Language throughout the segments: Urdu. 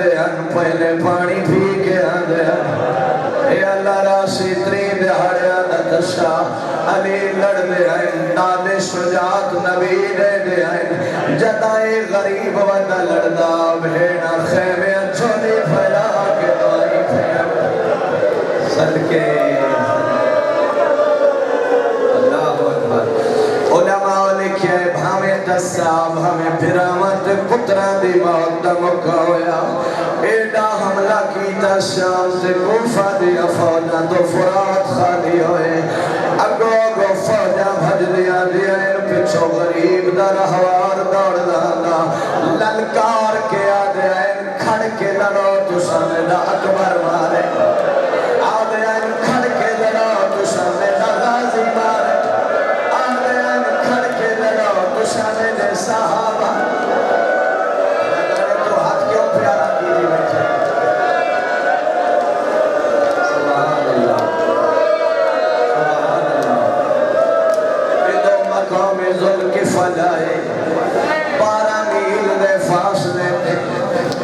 دے ان پہلے پانی پی کے آدھے اے اللہ راسی تری دہاڑیا دتشا علی لڑ دے ہیں داد شجاعت نبی دے دے ہیں جدائے غریب ودہ لڑدا بھیڑا خیمے چھوڑی پھیلا کے دعائی پھیلا صدقے اللہ اکبر علماء لکھے بھامے تصاب ہمیں پھرامت پترہ دی موت دمکہ ہویا ایڈا حملہ کیتا شام سے کوفہ دیا فوجہ تو فرات خالی ہوئے اگو اگو فوجہ بھج دیا دیا ان پچھو غریب در حوار دوڑ دانا للکار کے آدھے ان کھڑ کے لڑو تو سمیدہ اکبر مارے آدھے ان کھڑ کے لڑو تو سمیدہ غازی مارے آدھے ان کھڑ کے لڑو تو سمیدہ صحابہ تو ہاتھ کیوں پیارا کیجی بیٹھے سبحان اللہ سبحان اللہ بدو مقام ذوالکفہ جائے 12 میل دے فاصلے تھے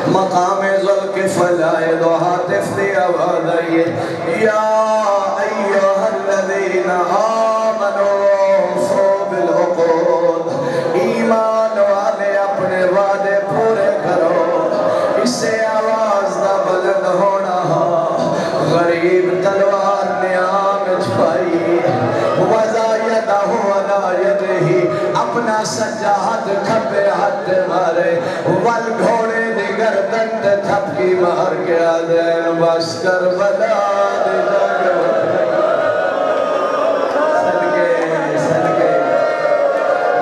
مقام ذوالکفہ جائے دو ہاتف دی آواز آئیے یا ایوہ الذین آمنوا فو بالعقود ایمان والے اپنے وعدے پورے کرو اسے آواز نہ بلند ہونا غریب تلوار نے آمد پائی وضع یدہ علی یدہی اپنا سجاہت کھپے ہاتھ مارے ول گھوڑے دی گردن تے تھپکی مار کے آدھین بس کربلا دی جاگے صدقے صدقے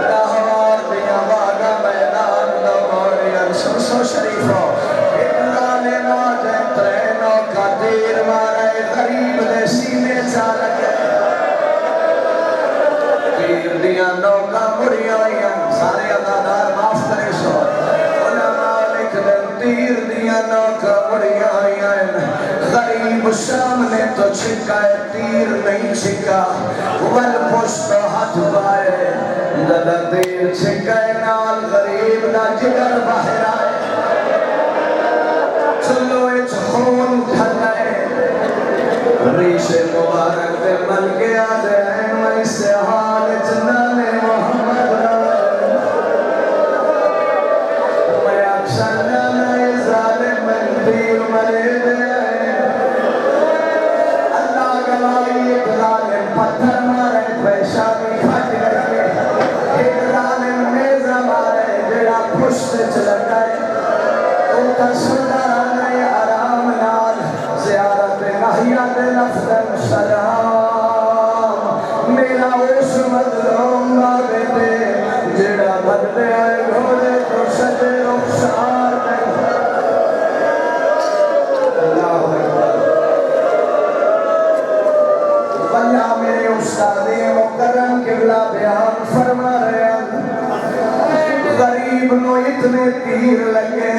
لاہور دیا واگا میدان دوڑیاں سو شریفوں اتلانے نوجہ ترینوں کا دیر مارے غریب دے سینے چالکے تیر دیا نوکا مڑی آئیں سارے ادادار معاف کرے سو علماء لکھ دیں تیر دیا نوکا مڑی آئیں غریب شام نے تو چھکا ہے تیر نہیں چھکا ول پشت ہاتھ پائے دادا تیر چھکا ہے نال غریب دا جگر باہر آئے چلو اچھ خون کھلائے ریش مبارک دے مل کے آدھے ہیں میں سے حال جنان محمد میں اکشن نئے ظالم تیر مرے دے اللہ گواہی ایک ظالم پتھر مارے پیشانی پھٹ گئے ایک ظالم نیزہ مارے جڑا پشت چلک گئے تو تشدہ نئے آرام نال زیارت نحیت لفظ سلام میرا اس مظلوم بابے دے جڑا بدلے آئے گھوڑے تو سجے رخشار دے اللہ اکبر بلہ میرے استادی مقرم قبلہ بیان فرما رہے ہیں غریب نو اتنے تیر لگے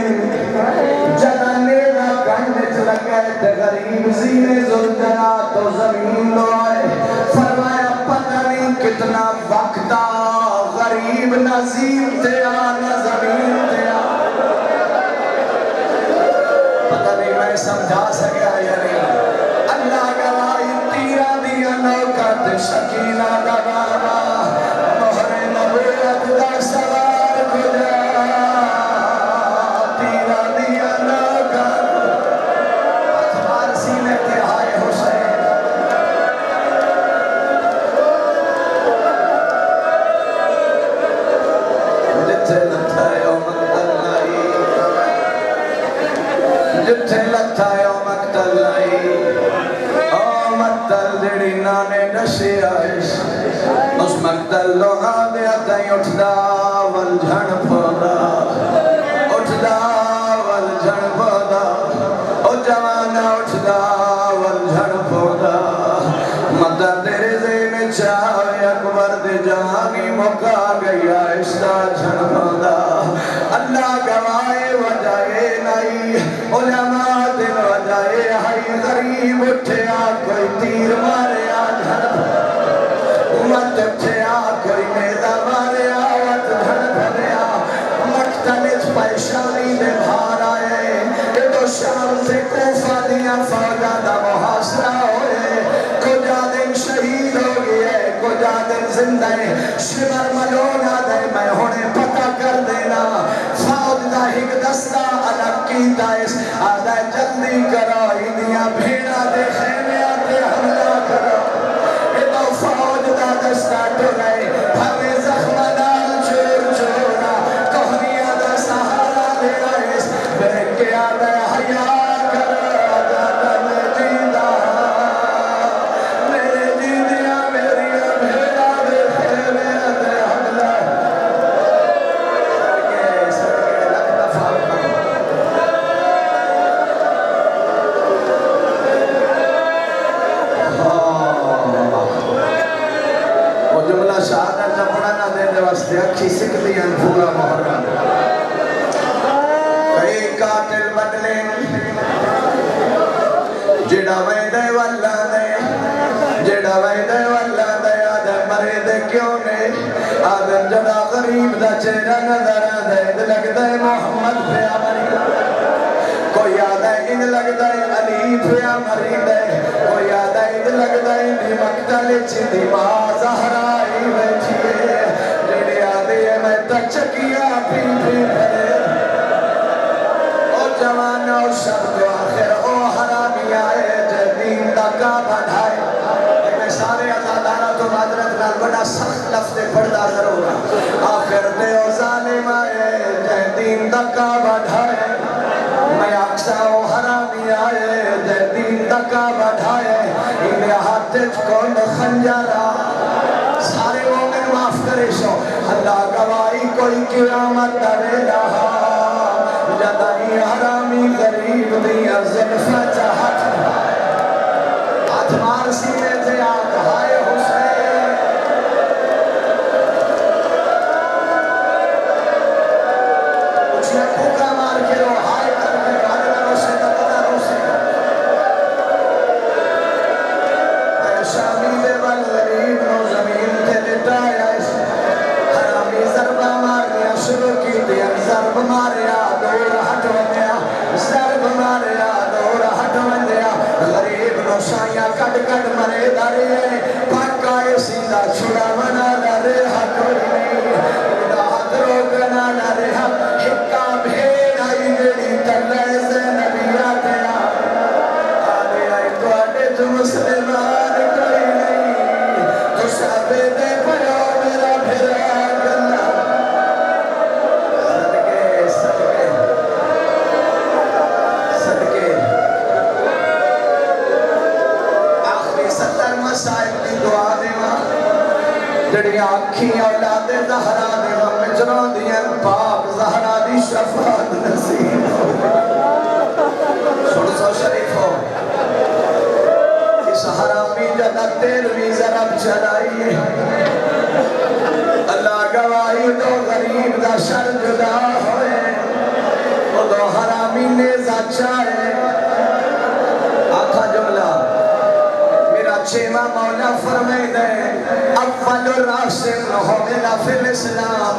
جدانے دا گنڈچ لگے تے غریب زینے زلجنا تو زمین لو آئے فرمایا پتہ نہیں کتنا وقتا غریب نظیم تے آنا زمین تے آنا پتہ نہیں میں سمجھا سکیا یا نہیں اللہ گواہی تیرہ دیا نوکت شکینہ دا بابا مہر نبوت دا سوار کھجا تیرہ دیا نوکت اتبار سینے تے آئے حسین جتھے لتھا یوم اقتلائی جتھے لتھا یوم اقتلائی او مقتل جڑی نانے نشی آئیش اس مقتل لوگا دیا تائیں اٹھدا والجھن پودا اٹھدا والجھن پودا او جوانا اٹھدا والجھن پودا مدہ تیرے زین چاہے اکبر دے جہانی مکا گیا اشتا جھن پودا اللہ گوائے وجائے نائی علماء دن وجائے ہائی غریب اٹھیا کوئی تیر مارے آجھن امت اٹھیا کوئی نیدہ مارے آوت دھن بھریا مقتلچ پیشانی دے بھار آئے تے کوفہ دیاں فوجاں دا محاصرہ ہوئے کجا دن شہید ہو گئے کجا دن زندہ ہے شمر ملونا دے میں ہونے پتہ کر دینا فوج دا ہک دستہ الگ کیتا اس آدھا جلدی کرو انہیاں بھیڑا دے خیمیاں تے حملہ کرو ادھو فوج دا دستہ ٹو رہے ہمیں زخمہ نال چور چورا کوہنیاں دا سہارا دے آئیس بیک کے آدھا حیاء کرو آدھا دل جیدہ میرے جیدیاں میری بھیڑا دے خیمیاں دے حملہ سرگے لگ دفعہ وہ جملہ شہادت جب پڑھانا دینے واسطے اکھی سکھ دیا پورا محرم کئی قاتل بدلے جڑا ویدے واللہ دے جڑا ویدے واللہ دے آدھے مرے دے کیوں نے آدھے جڑا غریب دا چہرہ نظر آدھے لگ دے محمد پہ آمری کوئی آدھے ان لگ دے علی پہ آمری دے کوئی آدھے ان لگ دے دی مقتل چیدی ماں زہرائی بیٹھئے جڑی آدھے میں تچکیا پی بھرے او جوان او شب جو آخر او حرامی آئے جدین دا کا بڑھائے لیکن سارے ازادارہ تو معذرت نال بڑا سخت لفظ پڑھدا ضرور آخر دے او ظالم آئے جدین دا کا بڑھائے میں اکسا او حرامی آئے جدین دا کا بڑھائے انہیں ہاتھ کون خنجرہ سارے مومن معاف کرے شو اللہ گواہی کوئی قیامت دے رہا جدائی حرامی غریب دیا زلفہ چاہت ہاتھ مار سینے تھے آگ ہائے حسین اچھے پھوکا مار کے رو ہائے کر کے گانے لگو سے تقدہ رو سے اے شامی دے بل غریب نو زمین تے لٹایا اس حرامی ضربہ ماریا شروع کی دیا ضرب ماریا دور ہٹوندیا ضرب ماریا دور ہٹوندیا غریب نو شایاں کٹ کٹ مرے دارے پاکا سیدھا چھڑا منا لارے ہٹوڑی نہیں ادا ہاتھ روکنا لارے ہکا بھیڑ آئی جڑی تلے سے نبی آتیا آدھے آئی تو آدھے جو مسلمان کوئی نہیں تو شابے دے پڑھو میرا بھیرا گلہ صدقے صدقے صدقے آخری 70 مسائل کی دعا دیوا جڑی آنکھی اولاد زہرا دیوا مجروں دیا پاک زہرا دی شفاعت نصیب سڑسو شریف ہو اس حرامی جدہ تیروی ضرب چلائیے اللہ گواہی تو غریب دا شر جدا ہوئے وہ دو حرامی نیزہ چاہے آکھا جملہ میرا چھیمہ مولا فرمائے دے اول راسل ہو میرا فی الاسلام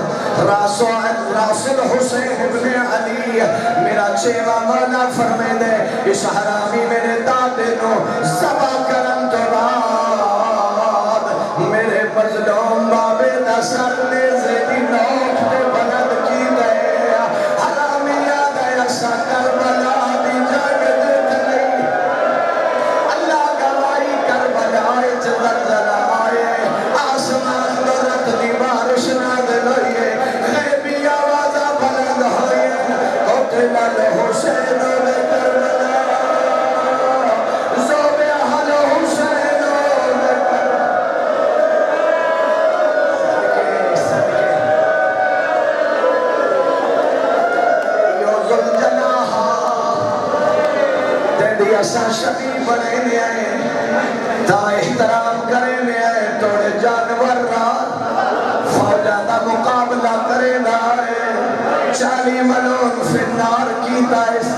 راسل حسین ابن علی میرا چھیمہ مولا فرمائے دے اس حرامی میرے دادے نو زبا کرم تو بعد میرے مظلوم بابے دا سر نے زیدی نوٹ دے بلد کی دے حرامی یاد ہے ایسا کربلا دی جاگ دیت نہیں اللہ گواہی کربلا زلزلہ آئے آسمان دورت دی بارش نازل ہوئے غیبی آوازہ بلند ہوئے قتل الحسین و کربلا زوب اہل حسین و صدقے یو ذوالجناح تیری اسا شبی بنے لے آئے تا احترام کرے لے آئے توڑے جانور را فوجہ دا مقابلہ کرے لائے 40 ملون فی النار کی تائس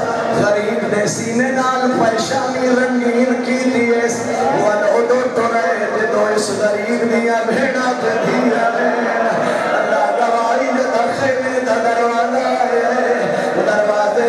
غریب دے سینے نال پیشانی رنگین کی دیس ون اڈو تو رہے جدو اس غریب دیا بھیڑا تے دیا اللہ گواہی جدہ خیمے دا دروازہ ہے دروازے